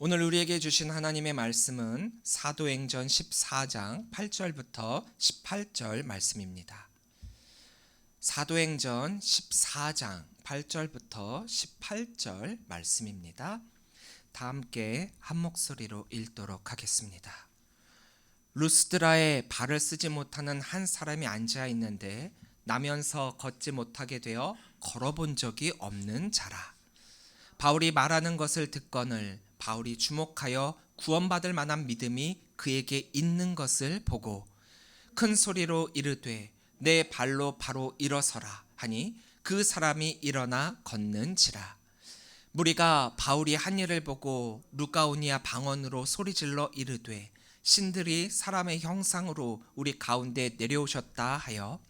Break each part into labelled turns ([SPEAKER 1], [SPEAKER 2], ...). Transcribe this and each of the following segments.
[SPEAKER 1] 오늘 우리에게 주신 하나님의 말씀은 사도행전 14장 8절부터 18절 말씀입니다. 사도행전 14장 8절부터 18절 말씀입니다. 다 함께 한 목소리로 읽도록 하겠습니다. 루스드라에 발을 쓰지 못하는 한 사람이 앉아 있는데 나면서 걷지 못하게 되어 걸어본 적이 없는 자라. 바울이 말하는 것을 듣거늘 바울이 주목하여 구원받을 만한 믿음이 그에게 있는 것을 보고 큰 소리로 이르되 내 발로 바로 일어서라 하니 그 사람이 일어나 걷는지라. 무리가 바울이 한 일을 보고 루가오니아 방언으로 소리질러 이르되 신들이 사람의 형상으로 우리 가운데 내려오셨다 하여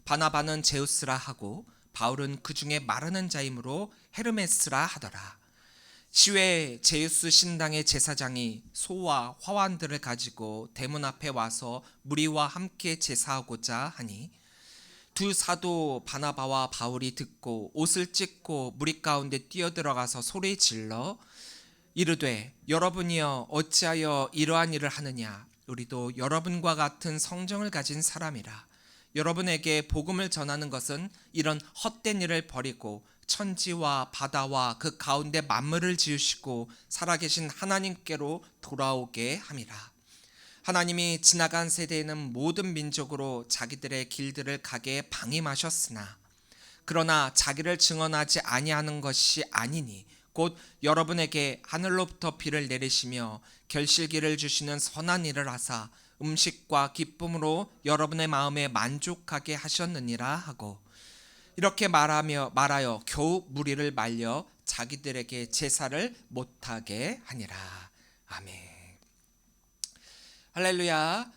[SPEAKER 1] 바나바는 제우스라 하고 바울은 그 중에 말하는 자이므로 헤르메스라 하더라. 시외 제우스 신당의 제사장이 소와 화환들을 가지고 대문 앞에 와서 무리와 함께 제사하고자 하니 두 사도 바나바와 바울이 듣고 옷을 찢고 무리 가운데 뛰어들어가서 소리 질러 이르되 여러분이여 어찌하여 이러한 일을 하느냐. 우리도 여러분과 같은 성정을 가진 사람이라. 여러분에게 복음을 전하는 것은 이런 헛된 일을 버리고 천지와 바다와 그 가운데 만물을 지으시고 살아계신 하나님께로 돌아오게 함이라. 하나님이 지나간 세대에는 모든 민족으로 자기들의 길들을 가게 방임하셨으나 그러나 자기를 증언하지 아니하는 것이 아니니 곧 여러분에게 하늘로부터 비를 내리시며 결실기를 주시는 선한 일을 하사 음식과 기쁨으로 여러분의 마음에 만족하게 하셨느니라 하고 이렇게 말하여 겨우 무리를 말려 자기들에게 제사를 못하게 하니라. 아멘. 할렐루야.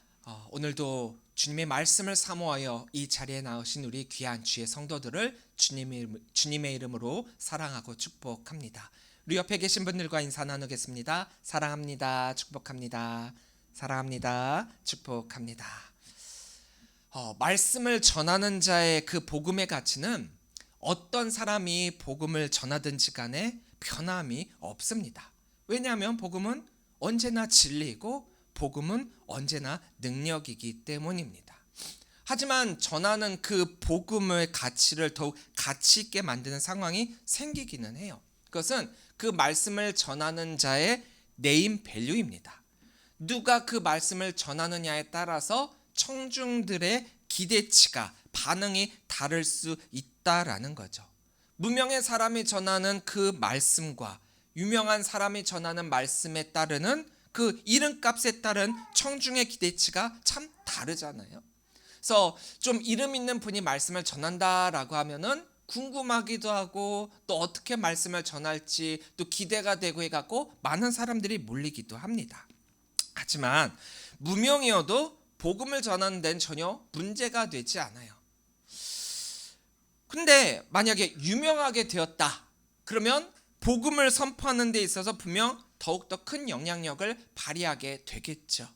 [SPEAKER 1] 오늘도 주님의 말씀을 사모하여 이 자리에 나오신 우리 귀한 주의 성도들을 주님의 이름으로 사랑하고 축복합니다. 우리 옆에 계신 분들과 인사 나누겠습니다. 사랑합니다. 축복합니다. 사랑합니다. 축복합니다. 말씀을 전하는 자의 그 복음의 가치는 어떤 사람이 복음을 전하든지 간에 변함이 없습니다. 왜냐하면 복음은 언제나 진리이고 복음은 언제나 능력이기 때문입니다. 하지만 전하는 그 복음의 가치를 더욱 가치 있게 만드는 상황이 생기기는 해요. 그것은 그 말씀을 전하는 자의 네임 밸류입니다. 누가 그 말씀을 전하느냐에 따라서 청중들의 기대치가 반응이 다를 수 있다라는 거죠. 무명의 사람이 전하는 그 말씀과 유명한 사람이 전하는 말씀에 따르는 그 이름값에 따른 청중의 기대치가 참 다르잖아요. 그래서 좀 이름 있는 분이 말씀을 전한다라고 하면은 궁금하기도 하고 또 어떻게 말씀을 전할지 또 기대가 되고 해갖고 많은 사람들이 몰리기도 합니다. 하지만 무명이어도 복음을 전하는 데는 전혀 문제가 되지 않아요. 근데 만약에 유명하게 되었다 그러면 복음을 선포하는 데 있어서 분명 더욱더 큰 영향력을 발휘하게 되겠죠.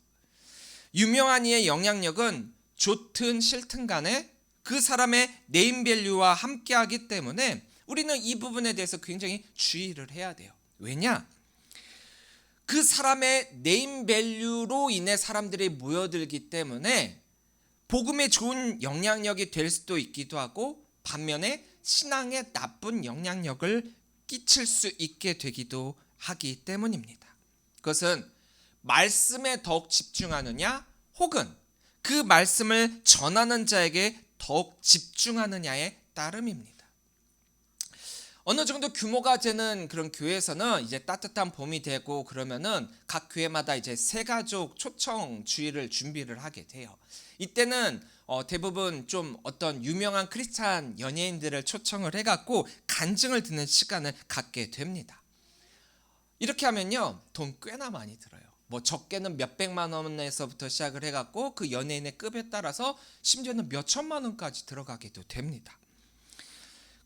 [SPEAKER 1] 유명한 이의 영향력은 좋든 싫든 간에 그 사람의 네임밸류와 함께하기 때문에 우리는 이 부분에 대해서 굉장히 주의를 해야 돼요. 왜냐? 그 사람의 네임밸류로 인해 사람들이 모여들기 때문에 복음에 좋은 영향력이 될 수도 있기도 하고 반면에 신앙에 나쁜 영향력을 끼칠 수 있게 되기도 하기 때문입니다. 그것은 말씀에 더욱 집중하느냐 혹은 그 말씀을 전하는 자에게 더욱 집중하느냐에 따름입니다. 어느 정도 규모가 되는 그런 교회에서는 이제 따뜻한 봄이 되고 그러면은 각 교회마다 이제 새가족 초청 주일을 준비를 하게 돼요. 이때는 대부분 좀 어떤 유명한 크리스찬 연예인들을 초청을 해갖고 간증을 듣는 시간을 갖게 됩니다. 이렇게 하면요 돈 꽤나 많이 들어요. 뭐 적게는 몇백만 원에서부터 시작을 해갖고 그 연예인의 급에 따라서 심지어는 몇천만 원까지 들어가기도 됩니다.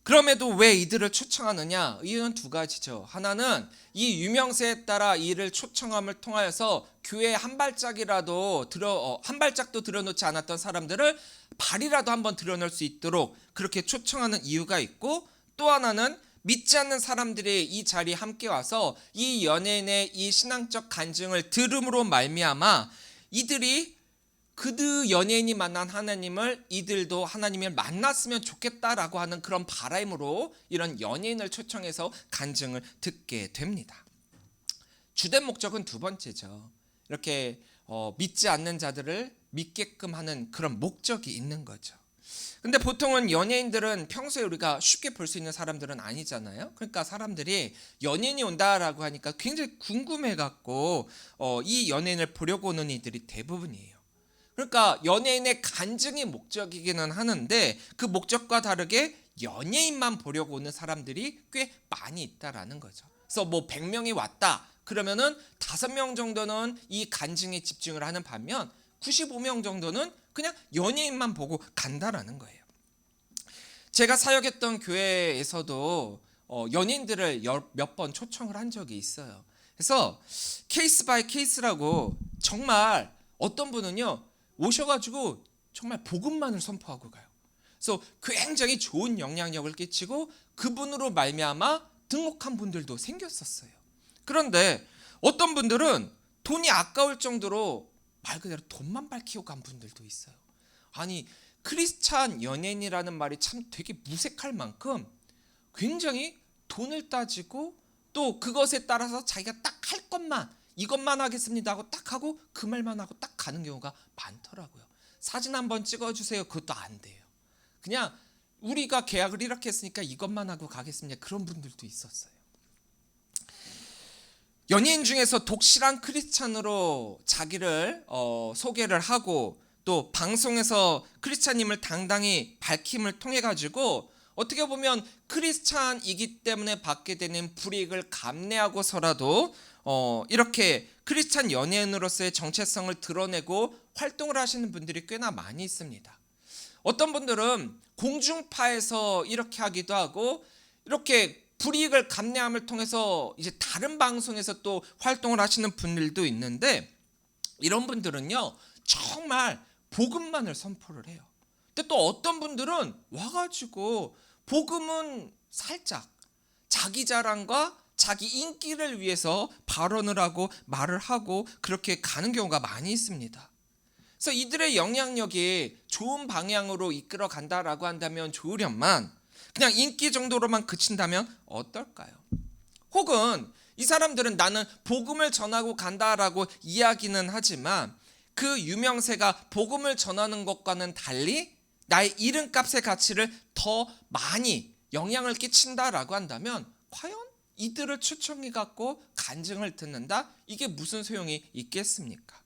[SPEAKER 1] 그럼에도 왜 이들을 초청하느냐? 이유는 두 가지죠. 하나는 이 유명세에 따라 이를 초청함을 통하여서 교회에 한 발짝도 들여놓지 않았던 사람들을 발이라도 한번 들여놓을 수 있도록 그렇게 초청하는 이유가 있고, 또 하나는 믿지 않는 사람들이 이 자리에 함께 와서 이 연예인의 이 신앙적 간증을 들음으로 말미암아 이들이 그 연예인이 만난 하나님을 이들도 하나님을 만났으면 좋겠다라고 하는 그런 바람으로 이런 연예인을 초청해서 간증을 듣게 됩니다. 주된 목적은 두 번째죠. 이렇게 믿지 않는 자들을 믿게끔 하는 그런 목적이 있는 거죠. 근데 보통은 연예인들은 평소에 우리가 쉽게 볼 수 있는 사람들은 아니잖아요. 그러니까 사람들이 연예인이 온다라고 하니까 굉장히 궁금해갖고 이 연예인을 보려고 오는 이들이 대부분이에요. 그러니까 연예인의 간증이 목적이기는 하는데 그 목적과 다르게 연예인만 보려고 오는 사람들이 꽤 많이 있다라는 거죠. 그래서 뭐 100명이 왔다 그러면은 5명 정도는 이 간증에 집중을 하는 반면 95명 정도는 그냥 연예인만 보고 간다라는 거예요. 제가 사역했던 교회에서도 연예인들을 몇 번 초청을 한 적이 있어요. 그래서 케이스 바이 케이스라고 정말 어떤 분은요 오셔가지고 정말 복음만을 선포하고 가요. 그래서 굉장히 좋은 영향력을 끼치고 그분으로 말미암아 등록한 분들도 생겼었어요. 그런데 어떤 분들은 돈이 아까울 정도로 말 그대로 돈만 밝히고 간 분들도 있어요. 아니 크리스찬 연예인이라는 말이 참 되게 무색할 만큼 굉장히 돈을 따지고 또 그것에 따라서 자기가 딱 할 것만 이것만 하겠습니다 하고 딱 하고 그 말만 하고 딱 가는 경우가 많더라고요. 사진 한번 찍어주세요. 그것도 안 돼요. 그냥 우리가 계약을 이렇게 했으니까 이것만 하고 가겠습니다. 그런 분들도 있었어요. 연예인 중에서 독실한 크리스찬으로 자기를 소개를 하고 또 방송에서 크리스찬임을 당당히 밝힘을 통해 가지고 어떻게 보면 크리스찬이기 때문에 받게 되는 불이익을 감내하고서라도 이렇게 크리스찬 연예인으로서의 정체성을 드러내고 활동을 하시는 분들이 꽤나 많이 있습니다. 어떤 분들은 공중파에서 이렇게 하기도 하고 이렇게 불이익을 감내함을 통해서 이제 다른 방송에서 또 활동을 하시는 분들도 있는데 이런 분들은요 정말 복음만을 선포를 해요. 근데 또 어떤 분들은 와가지고 복음은 살짝 자기 자랑과 자기 인기를 위해서 발언을 하고 말을 하고 그렇게 가는 경우가 많이 있습니다. 그래서 이들의 영향력이 좋은 방향으로 이끌어 간다라고 한다면 좋으련만 그냥 인기 정도로만 그친다면 어떨까요? 혹은 이 사람들은 나는 복음을 전하고 간다라고 이야기는 하지만 그 유명세가 복음을 전하는 것과는 달리 나의 이름값의 가치를 더 많이 영향을 끼친다라고 한다면 과연 이들을 초청해 갖고 간증을 듣는다? 이게 무슨 소용이 있겠습니까?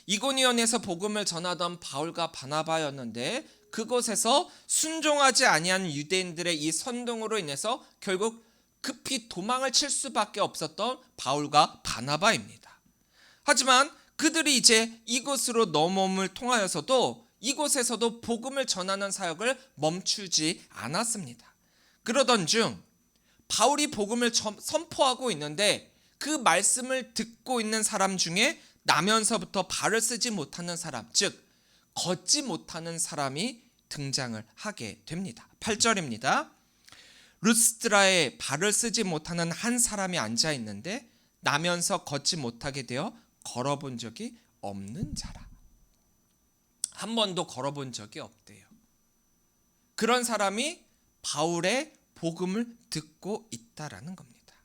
[SPEAKER 1] 이고니온에서 복음을 전하던 바울과 바나바였는데 그곳에서 순종하지 아니한 유대인들의 이 선동으로 인해서 결국 급히 도망을 칠 수밖에 없었던 바울과 바나바입니다. 하지만 그들이 이제 이곳으로 넘어옴을 통하여서도 이곳에서도 복음을 전하는 사역을 멈추지 않았습니다. 그러던 중 바울이 복음을 선포하고 있는데 그 말씀을 듣고 있는 사람 중에 나면서부터 발을 쓰지 못하는 사람, 즉 걷지 못하는 사람이 등장을 하게 됩니다. 8절입니다. 루스드라에 발을 쓰지 못하는 한 사람이 앉아 있는데 나면서 걷지 못하게 되어 걸어본 적이 없는 자라. 한 번도 걸어본 적이 없대요. 그런 사람이 바울의 복음을 듣고 있다라는 겁니다.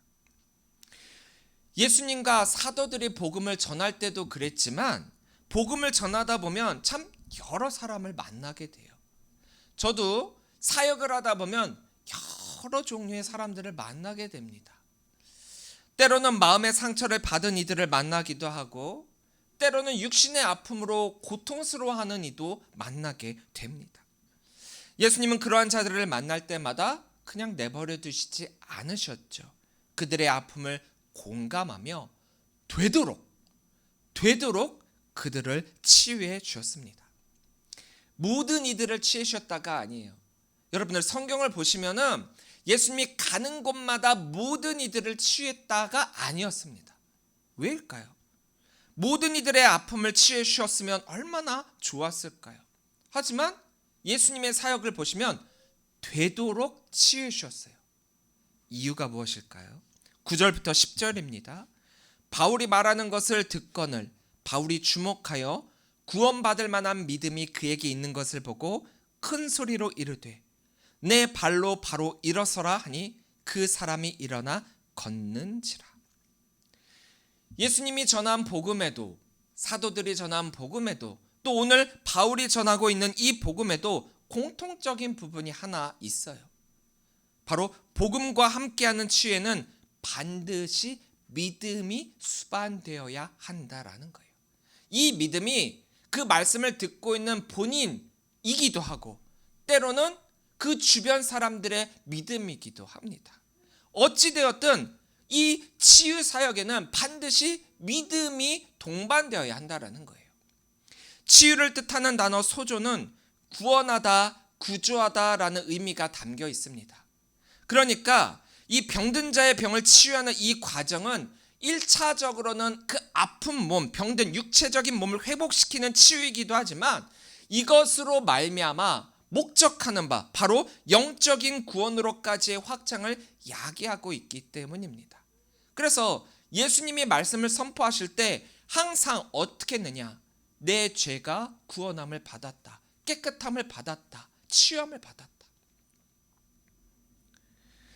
[SPEAKER 1] 예수님과 사도들이 복음을 전할 때도 그랬지만 복음을 전하다 보면 참 여러 사람을 만나게 돼요. 저도 사역을 하다 보면 여러 종류의 사람들을 만나게 됩니다. 때로는 마음의 상처를 받은 이들을 만나기도 하고 때로는 육신의 아픔으로 고통스러워하는 이도 만나게 됩니다. 예수님은 그러한 자들을 만날 때마다 그냥 내버려 두시지 않으셨죠. 그들의 아픔을 공감하며 되도록 그들을 치유해 주셨습니다. 모든 이들을 치유해 주셨다가 아니에요. 여러분들 성경을 보시면은 예수님이 가는 곳마다 모든 이들을 치유했다가 아니었습니다. 왜일까요? 모든 이들의 아픔을 치유해 주셨으면 얼마나 좋았을까요? 하지만 예수님의 사역을 보시면 되도록 치유해 주셨어요. 이유가 무엇일까요? 9절부터 10절입니다. 바울이 말하는 것을 듣거늘 바울이 주목하여 구원받을 만한 믿음이 그에게 있는 것을 보고 큰 소리로 이르되 내 발로 바로 일어서라 하니 그 사람이 일어나 걷는지라. 예수님이 전한 복음에도, 사도들이 전한 복음에도, 또 오늘 바울이 전하고 있는 이 복음에도 공통적인 부분이 하나 있어요. 바로 복음과 함께하는 치유에는 반드시 믿음이 수반되어야 한다라는 거예요. 이 믿음이 그 말씀을 듣고 있는 본인이기도 하고 때로는 그 주변 사람들의 믿음이기도 합니다. 어찌되었든 이 치유 사역에는 반드시 믿음이 동반되어야 한다라는 거예요. 치유를 뜻하는 단어 소조는 구원하다, 구조하다라는 의미가 담겨 있습니다. 그러니까 이 병든 자의 병을 치유하는 이 과정은 1차적으로는 그 아픈 몸, 병든 육체적인 몸을 회복시키는 치유이기도 하지만 이것으로 말미암아 목적하는 바 바로 영적인 구원으로까지의 확장을 야기하고 있기 때문입니다. 그래서 예수님이 말씀을 선포하실 때 항상 어떻게 했느냐? 내 죄가 구원함을 받았다, 깨끗함을 받았다, 치유함을 받았다.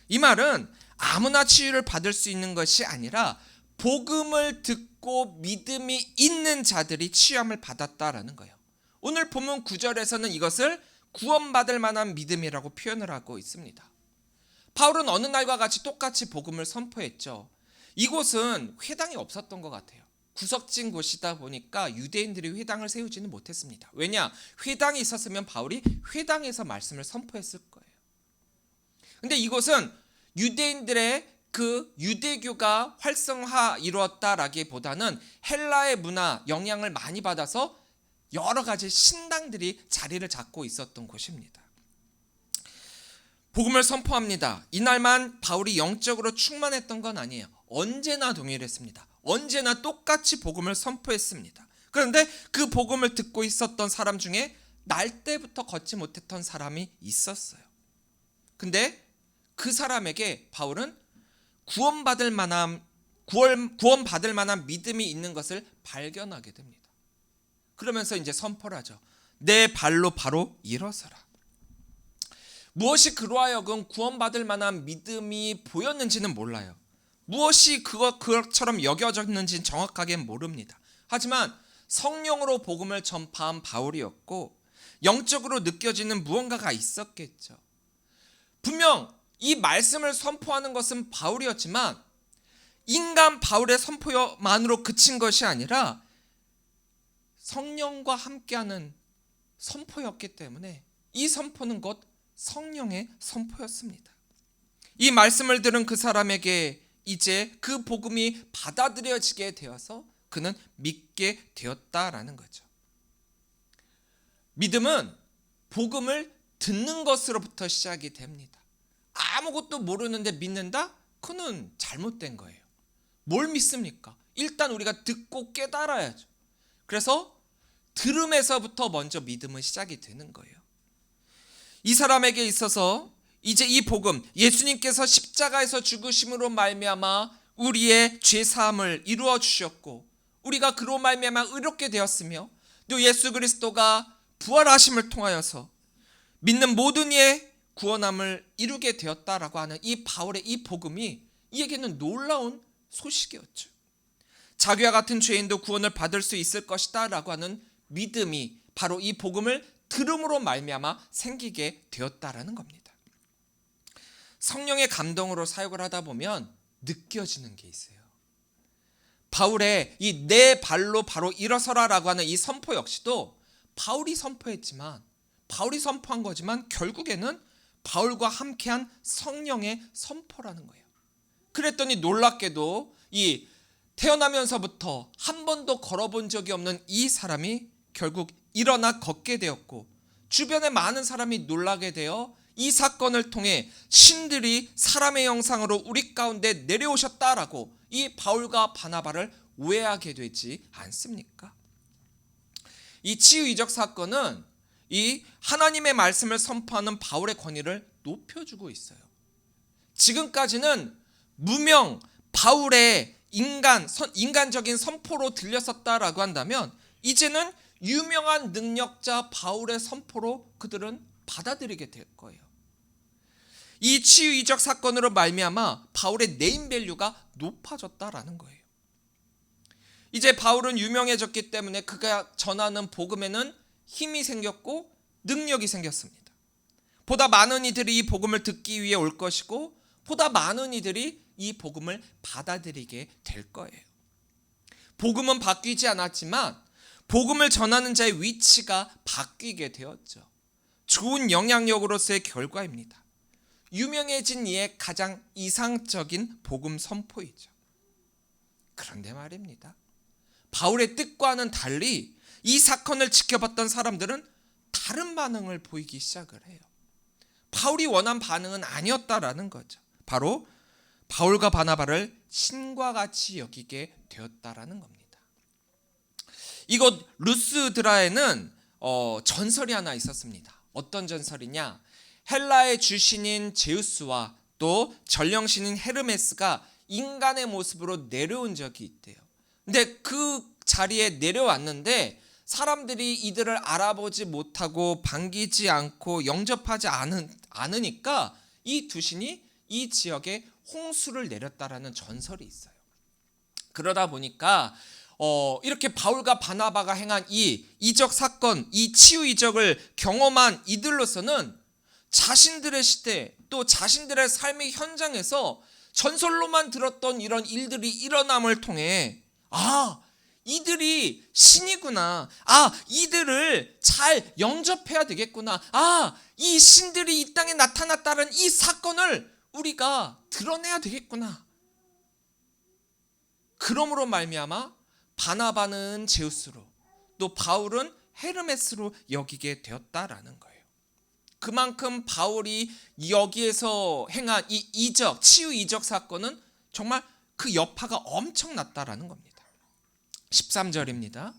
[SPEAKER 1] 이 말은 아무나 치유를 받을 수 있는 것이 아니라 복음을 듣고 믿음이 있는 자들이 치유함을 받았다라는 거예요. 오늘 본문 9절에서는 이것을 구원받을 만한 믿음이라고 표현을 하고 있습니다. 바울은 어느 날과 같이 똑같이 복음을 선포했죠. 이곳은 회당이 없었던 것 같아요. 구석진 곳이다 보니까 유대인들이 회당을 세우지는 못했습니다. 왜냐? 회당이 있었으면 바울이 회당에서 말씀을 선포했을 거예요. 근데 이곳은 유대인들의 그 유대교가 활성화 이루었다라기보다는 헬라의 문화 영향을 많이 받아서 여러 가지 신당들이 자리를 잡고 있었던 곳입니다. 복음을 선포합니다. 이날만 바울이 영적으로 충만했던 건 아니에요. 언제나 동일했습니다. 언제나 똑같이 복음을 선포했습니다. 그런데 그 복음을 듣고 있었던 사람 중에 날 때부터 걷지 못했던 사람이 있었어요. 근데 그 사람에게 바울은 구원받을 만한 믿음이 있는 것을 발견하게 됩니다. 그러면서 이제 선포를 하죠. 내 발로 바로 일어서라. 무엇이 그로 하여금 구원받을 만한 믿음이 보였는지는 몰라요. 무엇이 그것처럼 여겨졌는지는 정확하게 모릅니다. 하지만 성령으로 복음을 전파한 바울이었고 영적으로 느껴지는 무언가가 있었겠죠. 분명 이 말씀을 선포하는 것은 바울이었지만 인간 바울의 선포만으로 그친 것이 아니라 성령과 함께하는 선포였기 때문에 이 선포는 곧 성령의 선포였습니다. 이 말씀을 들은 그 사람에게 이제 그 복음이 받아들여지게 되어서 그는 믿게 되었다라는 거죠. 믿음은 복음을 듣는 것으로부터 시작이 됩니다. 아무것도 모르는데 믿는다? 그는 잘못된 거예요. 뭘 믿습니까? 일단 우리가 듣고 깨달아야죠. 그래서 들음에서부터 먼저 믿음은 시작이 되는 거예요. 이 사람에게 있어서 이제 이 복음, 예수님께서 십자가에서 죽으심으로 말미암아 우리의 죄 사함을 이루어 주셨고 우리가 그로 말미암아 의롭게 되었으며 또 예수 그리스도가 부활하심을 통하여서 믿는 모든 이의 구원함을 이루게 되었다라고 하는 이 바울의 이 복음이 이에게는 놀라운 소식이었죠. 자기와 같은 죄인도 구원을 받을 수 있을 것이다 라고 하는 믿음이 바로 이 복음을 들음으로 말미암아 생기게 되었다라는 겁니다. 성령의 감동으로 사역을 하다 보면 느껴지는 게 있어요. 바울의 이 내 발로 바로 일어서라라고 하는 이 선포 역시도 바울이 선포한 거지만 결국에는 바울과 함께한 성령의 선포라는 거예요. 그랬더니 놀랍게도 이 태어나면서부터 한 번도 걸어본 적이 없는 이 사람이 결국 일어나 걷게 되었고 주변에 많은 사람이 놀라게 되어 이 사건을 통해 신들이 사람의 형상으로 우리 가운데 내려오셨다라고 이 바울과 바나바를 오해하게 되지 않습니까? 이 치유 이적 사건은 이 하나님의 말씀을 선포하는 바울의 권위를 높여주고 있어요. 지금까지는 무명 바울의 인간적인 선포로 들렸었다라고 한다면, 이제는 유명한 능력자 바울의 선포로 그들은 받아들이게 될 거예요. 이 치유 이적 사건으로 말미암아 바울의 네임밸류가 높아졌다라는 거예요. 이제 바울은 유명해졌기 때문에 그가 전하는 복음에는 힘이 생겼고 능력이 생겼습니다. 보다 많은 이들이 이 복음을 듣기 위해 올 것이고, 보다 많은 이들이 이 복음을 받아들이게 될 거예요. 복음은 바뀌지 않았지만 복음을 전하는 자의 위치가 바뀌게 되었죠. 좋은 영향력으로서의 결과입니다. 유명해진 이의 가장 이상적인 복음 선포이죠. 그런데 말입니다, 바울의 뜻과는 달리 이 사건을 지켜봤던 사람들은 다른 반응을 보이기 시작을 해요. 바울이 원한 반응은 아니었다라는 거죠. 바로 바울과 바나바를 신과 같이 여기게 되었다라는 겁니다. 이곳 루스드라에는 전설이 하나 있었습니다. 어떤 전설이냐? 헬라의 주신인 제우스와 또 전령신인 헤르메스가 인간의 모습으로 내려온 적이 있대요. 근데 그 자리에 내려왔는데 사람들이 이들을 알아보지 못하고 반기지 않고 영접하지 않으니까 이 두 신이 이 지역에 홍수를 내렸다라는 전설이 있어요. 그러다 보니까 이렇게 바울과 바나바가 행한 이 이적 사건, 이 치유 이적을 경험한 이들로서는 자신들의 시대, 또 자신들의 삶의 현장에서 전설로만 들었던 이런 일들이 일어남을 통해, 이들이 신이구나, 이들을 잘 영접해야 되겠구나, 이 신들이 이 땅에 나타났다는 이 사건을 우리가 드러내야 되겠구나. 그러므로 말미암아 바나바는 제우스로, 또 바울은 헤르메스로 여기게 되었다라는 거예요. 그만큼 바울이 여기에서 행한 이 이적, 치유 이적 사건은 정말 그 여파가 엄청났다라는 겁니다. 13절입니다.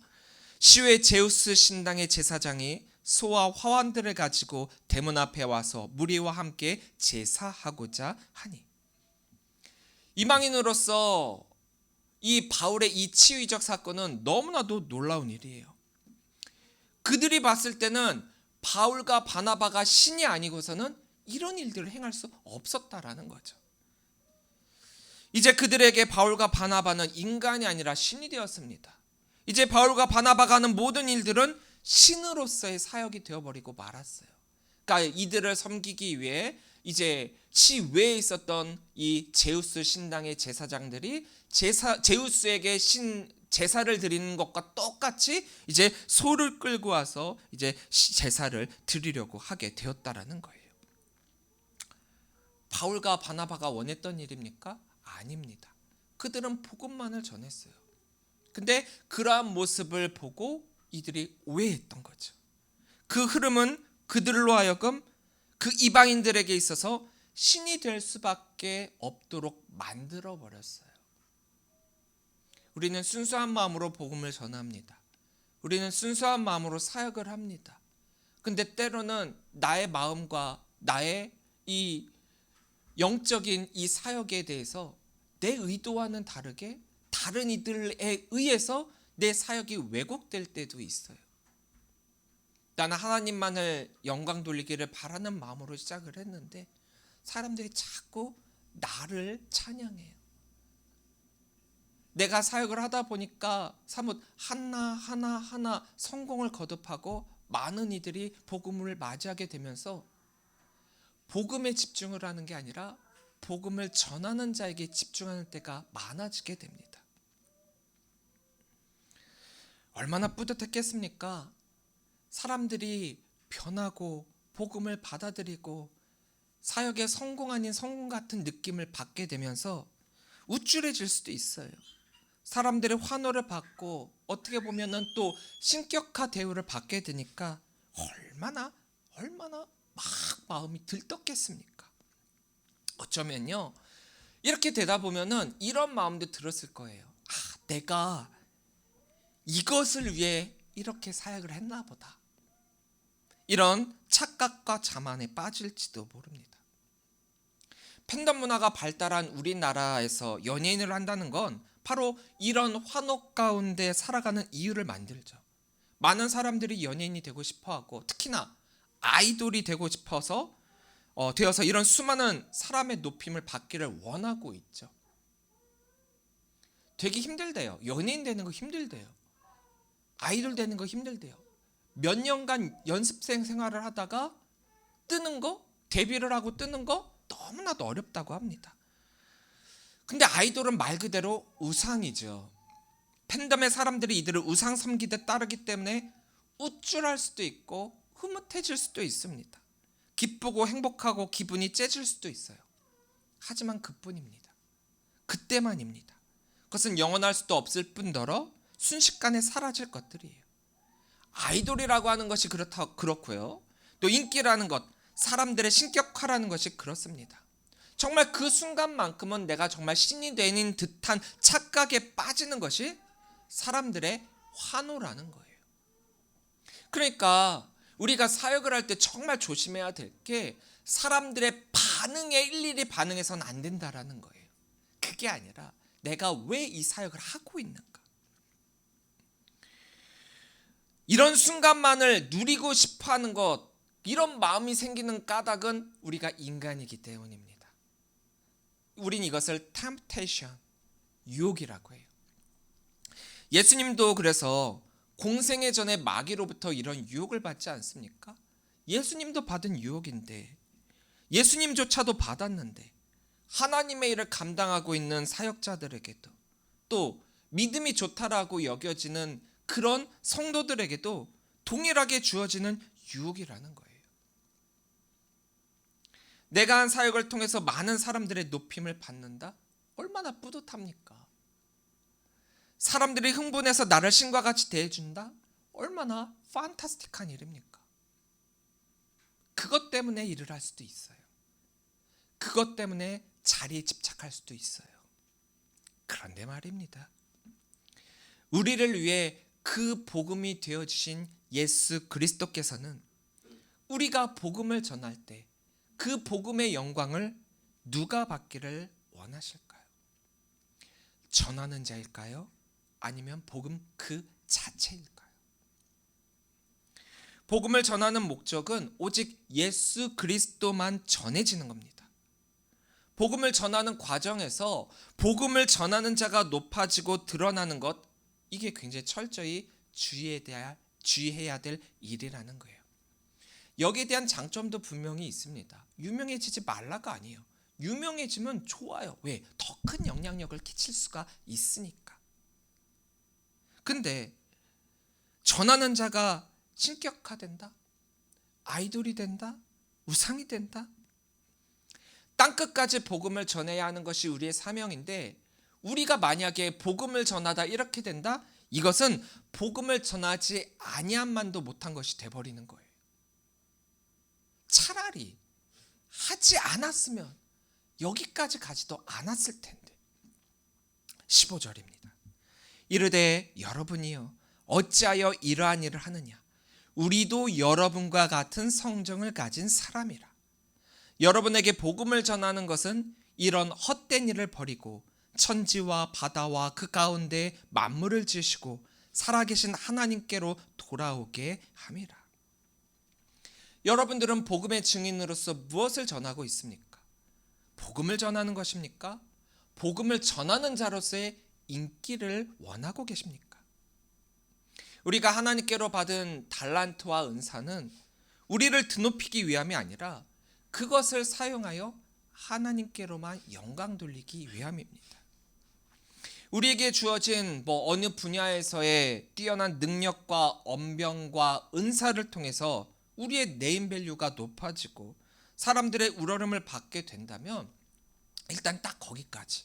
[SPEAKER 1] 시외 제우스 신당의 제사장이 소와 화환들을 가지고 대문 앞에 와서 무리와 함께 제사하고자 하니. 이방인으로서 이 바울의 이 치유 이적 사건은 너무나도 놀라운 일이에요. 그들이 봤을 때는 바울과 바나바가 신이 아니고서는 이런 일들을 행할 수 없었다라는 거죠. 이제 그들에게 바울과 바나바는 인간이 아니라 신이 되었습니다. 이제 바울과 바나바가 하는 모든 일들은 신으로서의 사역이 되어버리고 말았어요. 그러니까 이들을 섬기기 위해 이제 시외에 있었던 이 제우스 신당의 제사장들이 제우스에게 제사를 드리는 것과 똑같이 이제 소를 끌고 와서 이제 제사를 드리려고 하게 되었다라는 거예요. 바울과 바나바가 원했던 일입니까? 아닙니다. 그들은 복음만을 전했어요. 근데 그러한 모습을 보고 이들이 오해했던 거죠. 그 흐름은 그들로 하여금 그 이방인들에게 있어서 신이 될 수밖에 없도록 만들어 버렸어요. 우리는 순수한 마음으로 복음을 전합니다. 우리는 순수한 마음으로 사역을 합니다. 근데 때로는 나의 마음과 나의 이 영적인 이 사역에 대해서 내 의도와는 다르게 다른 이들에 의해서 내 사역이 왜곡될 때도 있어요. 나는 하나님만을 영광 돌리기를 바라는 마음으로 시작을 했는데 사람들이 자꾸 나를 찬양해요. 내가 사역을 하다 보니까 사뭇 하나 성공을 거듭하고 많은 이들이 복음을 맞이하게 되면서 복음에 집중을 하는 게 아니라 복음을 전하는 자에게 집중하는 때가 많아지게 됩니다. 얼마나 뿌듯했겠습니까? 사람들이 변하고 복음을 받아들이고 사역에 성공 아닌 성공 같은 느낌을 받게 되면서 우쭐해질 수도 있어요. 사람들의 환호를 받고 어떻게 보면은 또 신격화 대우를 받게 되니까 얼마나 막 마음이 들떴겠습니까? 어쩌면요, 이렇게 되다 보면은 이런 마음도 들었을 거예요. 내가 이것을 위해 이렇게 사역을 했나 보다. 이런 착각과 자만에 빠질지도 모릅니다. 팬덤 문화가 발달한 우리나라에서 연예인을 한다는 건 바로 이런 환호 가운데 살아가는 이유를 만들죠. 많은 사람들이 연예인이 되고 싶어하고 특히나 아이돌이 되고 싶어서 되어서 이런 수많은 사람의 높임을 받기를 원하고 있죠. 되게 힘들대요. 연예인 되는 거 힘들대요. 아이돌 되는 거 힘들대요. 몇 년간 연습생 생활을 하다가 뜨는 거, 데뷔를 하고 뜨는 거 너무나도 어렵다고 합니다. 근데 아이돌은 말 그대로 우상이죠. 팬덤의 사람들이 이들을 우상 섬기듯 따르기 때문에 우쭐할 수도 있고 흐뭇해질 수도 있습니다. 기쁘고 행복하고 기분이 째질 수도 있어요. 하지만 그뿐입니다. 그때만입니다. 그것은 영원할 수도 없을 뿐더러 순식간에 사라질 것들이에요. 아이돌이라고 하는 것이 그렇고요. 또 인기라는 것, 사람들의 신격화라는 것이 그렇습니다. 정말 그 순간만큼은 내가 정말 신이 되는 듯한 착각에 빠지는 것이 사람들의 환호라는 거예요. 그러니까 우리가 사역을 할 때 정말 조심해야 될 게 사람들의 반응에 일일이 반응해서는 안 된다라는 거예요. 그게 아니라 내가 왜 이 사역을 하고 있는가. 이런 순간만을 누리고 싶어하는 것, 이런 마음이 생기는 까닭은 우리가 인간이기 때문입니다. 우린 이것을 temptation, 유혹이라고 해요. 예수님도 그래서 공생애 전에 마귀로부터 이런 유혹을 받지 않습니까? 예수님도 받은 유혹인데, 예수님조차도 받았는데, 하나님의 일을 감당하고 있는 사역자들에게도, 또 믿음이 좋다라고 여겨지는 그런 성도들에게도 동일하게 주어지는 유혹이라는 거예요. 내가 한 사역을 통해서 많은 사람들의 높임을 받는다? 얼마나 뿌듯합니까? 사람들이 흥분해서 나를 신과 같이 대해준다? 얼마나 판타스틱한 일입니까? 그것 때문에 일을 할 수도 있어요. 그것 때문에 자리에 집착할 수도 있어요. 그런데 말입니다. 우리를 위해 그 복음이 되어주신 예수 그리스도께서는 우리가 복음을 전할 때 그 복음의 영광을 누가 받기를 원하실까요? 전하는 자일까요? 아니면 복음 그 자체일까요? 복음을 전하는 목적은 오직 예수 그리스도만 전해지는 겁니다. 복음을 전하는 과정에서 복음을 전하는 자가 높아지고 드러나는 것, 이게 굉장히 철저히 주의해야 될 일이라는 거예요. 여기에 대한 장점도 분명히 있습니다. 유명해지지 말라가 아니에요. 유명해지면 좋아요. 왜? 더 큰 영향력을 끼칠 수가 있으니까. 근데 전하는 자가 신격화된다? 아이돌이 된다? 우상이 된다? 땅끝까지 복음을 전해야 하는 것이 우리의 사명인데, 우리가 만약에 복음을 전하다 이렇게 된다? 이것은 복음을 전하지 아니함만도 못한 것이 돼버리는 거예요. 차라리 하지 않았으면 여기까지 가지도 않았을 텐데. 15절입니다. 이르되 여러분이요 어찌하여 이러한 일을 하느냐. 우리도 여러분과 같은 성정을 가진 사람이라. 여러분에게 복음을 전하는 것은 이런 헛된 일을 버리고 천지와 바다와 그 가운데 만물을 지으시고 살아계신 하나님께로 돌아오게 함이라. 여러분들은 복음의 증인으로서 무엇을 전하고 있습니까? 복음을 전하는 것입니까? 복음을 전하는 자로서의 인기를 원하고 계십니까? 우리가 하나님께로 받은 달란트와 은사는 우리를 드높이기 위함이 아니라 그것을 사용하여 하나님께로만 영광 돌리기 위함입니다. 우리에게 주어진 어느 분야에서의 뛰어난 능력과 언병과 은사를 통해서 우리의 네임밸류가 높아지고 사람들의 우러름을 받게 된다면 일단 딱 거기까지.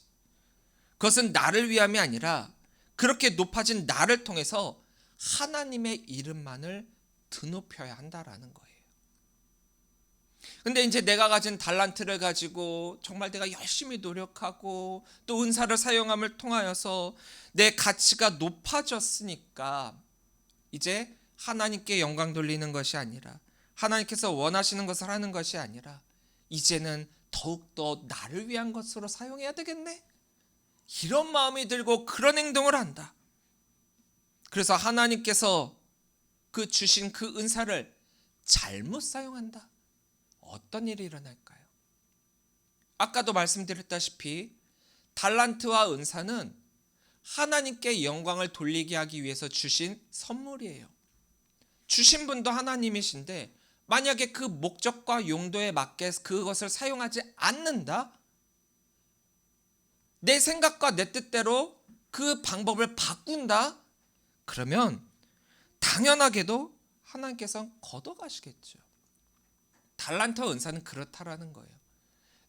[SPEAKER 1] 그것은 나를 위함이 아니라 그렇게 높아진 나를 통해서 하나님의 이름만을 드높여야 한다라는 거예요. 근데 이제 내가 가진 달란트를 가지고 정말 내가 열심히 노력하고 또 은사를 사용함을 통하여서 내 가치가 높아졌으니까 이제 하나님께 영광 돌리는 것이 아니라 하나님께서 원하시는 것을 하는 것이 아니라 이제는 더욱더 나를 위한 것으로 사용해야 되겠네? 이런 마음이 들고 그런 행동을 한다. 그래서 하나님께서 그 주신 그 은사를 잘못 사용한다. 어떤 일이 일어날까요? 아까도 말씀드렸다시피 달란트와 은사는 하나님께 영광을 돌리게 하기 위해서 주신 선물이에요. 주신 분도 하나님이신데 만약에 그 목적과 용도에 맞게 그것을 사용하지 않는다? 내 생각과 내 뜻대로 그 방법을 바꾼다? 그러면 당연하게도 하나님께서는 걷어가시겠죠. 달란트와 은사는 그렇다라는 거예요.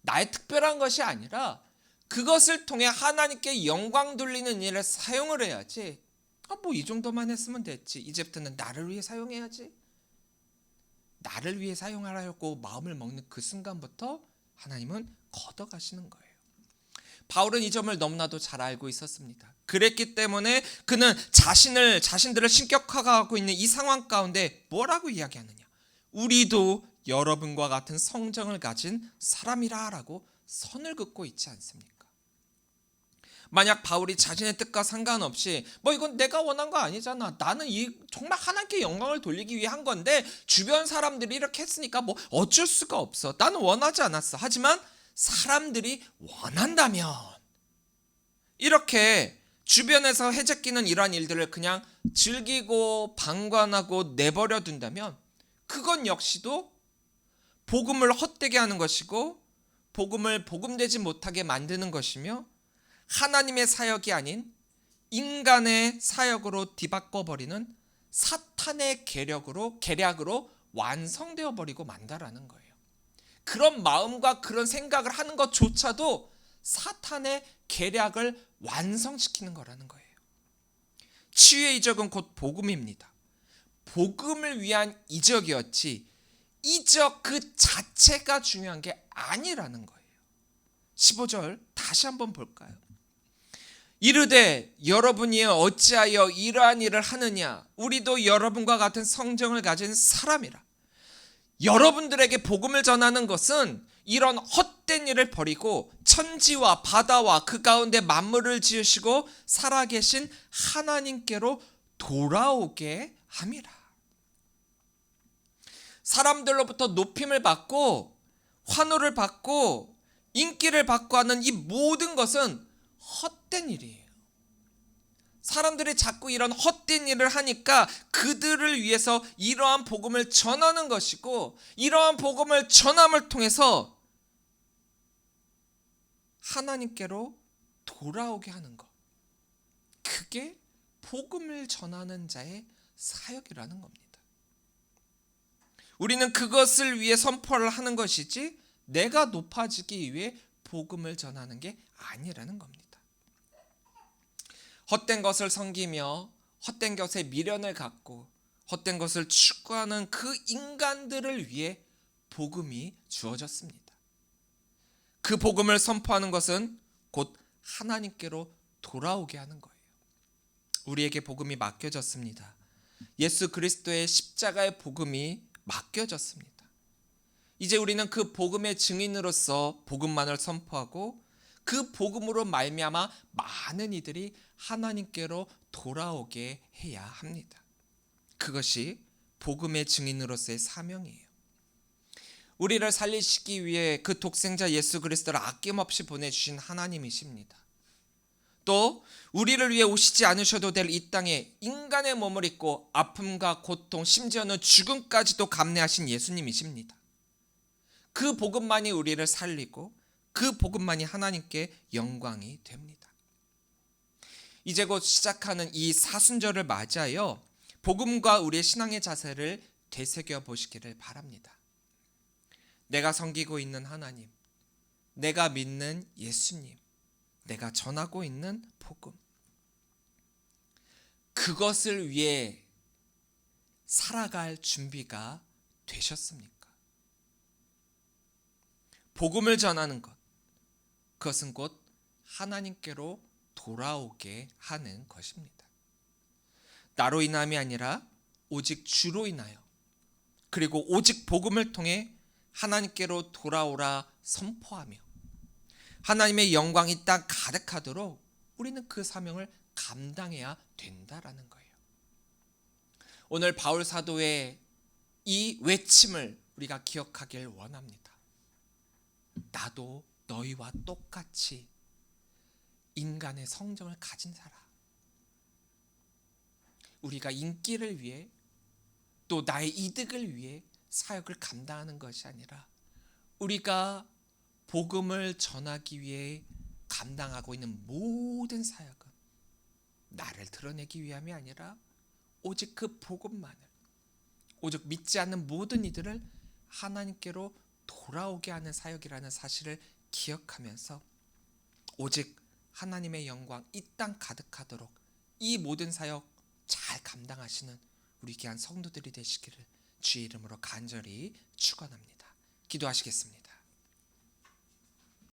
[SPEAKER 1] 나의 특별한 것이 아니라 그것을 통해 하나님께 영광 돌리는 일에 사용을 해야지. 뭐 이 정도만 했으면 됐지. 이제부터는 나를 위해 사용해야지. 나를 위해 사용하려고 마음을 먹는 그 순간부터 하나님은 걷어가시는 거예요. 바울은 이 점을 너무나도 잘 알고 있었습니다. 그랬기 때문에 그는 자신들을 신격화하고 있는 이 상황 가운데 뭐라고 이야기하느냐? 우리도 여러분과 같은 성정을 가진 사람이라 라고 선을 긋고 있지 않습니까? 만약 바울이 자신의 뜻과 상관없이 이건 내가 원한 거 아니잖아. 나는 정말 하나님께 영광을 돌리기 위해 한 건데 주변 사람들이 이렇게 했으니까 어쩔 수가 없어. 나는 원하지 않았어. 하지만 사람들이 원한다면 이렇게 주변에서 해제끼는 이러한 일들을 그냥 즐기고 방관하고 내버려 둔다면 그건 역시도 복음을 헛되게 하는 것이고 복음을 복음되지 못하게 만드는 것이며 하나님의 사역이 아닌 인간의 사역으로 뒤바꿔버리는 사탄의 계략으로 완성되어 버리고 만다라는 거예요. 그런 마음과 그런 생각을 하는 것조차도 사탄의 계략을 완성시키는 거라는 거예요. 치유의 이적은 곧 복음입니다. 복음을 위한 이적이었지 이적 그 자체가 중요한 게 아니라는 거예요. 15절 다시 한번 볼까요? 이르되 여러분이 어찌하여 이러한 일을 하느냐? 우리도 여러분과 같은 성정을 가진 사람이라. 여러분들에게 복음을 전하는 것은 이런 헛된 일을 버리고 천지와 바다와 그 가운데 만물을 지으시고 살아계신 하나님께로 돌아오게 함이라. 사람들로부터 높임을 받고 환호를 받고 인기를 받고 하는 이 모든 것은 헛된 일이에요. 사람들이 자꾸 이런 헛된 일을 하니까 그들을 위해서 이러한 복음을 전하는 것이고 이러한 복음을 전함을 통해서 하나님께로 돌아오게 하는 것. 그게 복음을 전하는 자의 사역이라는 겁니다. 우리는 그것을 위해 선포를 하는 것이지 내가 높아지기 위해 복음을 전하는 게 아니라는 겁니다. 헛된 것을 섬기며 헛된 것에 미련을 갖고 헛된 것을 추구하는 그 인간들을 위해 복음이 주어졌습니다. 그 복음을 선포하는 것은 곧 하나님께로 돌아오게 하는 거예요. 우리에게 복음이 맡겨졌습니다. 예수 그리스도의 십자가의 복음이 맡겨졌습니다. 이제 우리는 그 복음의 증인으로서 복음만을 선포하고 그 복음으로 말미암아 많은 이들이 하나님께로 돌아오게 해야 합니다. 그것이 복음의 증인으로서의 사명이에요. 우리를 살리시기 위해 그 독생자 예수 그리스도를 아낌없이 보내주신 하나님이십니다. 또 우리를 위해 오시지 않으셔도 될 이 땅에 인간의 몸을 입고 아픔과 고통 심지어는 죽음까지도 감내하신 예수님이십니다. 그 복음만이 우리를 살리고 그 복음만이 하나님께 영광이 됩니다. 이제 곧 시작하는 이 사순절을 맞이하여 복음과 우리의 신앙의 자세를 되새겨 보시기를 바랍니다. 내가 섬기고 있는 하나님, 내가 믿는 예수님, 내가 전하고 있는 복음, 그것을 위해 살아갈 준비가 되셨습니까? 복음을 전하는 것, 그것은 곧 하나님께로 돌아오게 하는 것입니다. 나로 인함이 아니라 오직 주로 인하여 그리고 오직 복음을 통해 하나님께로 돌아오라 선포하며 하나님의 영광이 이 땅 가득하도록 우리는 그 사명을 감당해야 된다라는 거예요. 오늘 바울 사도의 이 외침을 우리가 기억하길 원합니다. 나도 너희와 똑같이 인간의 성정을 가진 사람. 우리가 인기를 위해 또 나의 이득을 위해 사역을 감당하는 것이 아니라 우리가 복음을 전하기 위해 감당하고 있는 모든 사역은 나를 드러내기 위함이 아니라 오직 그 복음만을, 오직 믿지 않는 모든 이들을 하나님께로 돌아오게 하는 사역이라는 사실을 기억하면서 오직 하나님의 영광 이 땅 가득하도록 이 모든 사역 잘 감당하시는 우리 귀한 성도들이 되시기를 주의 이름으로 간절히 축원합니다. 기도하시겠습니다.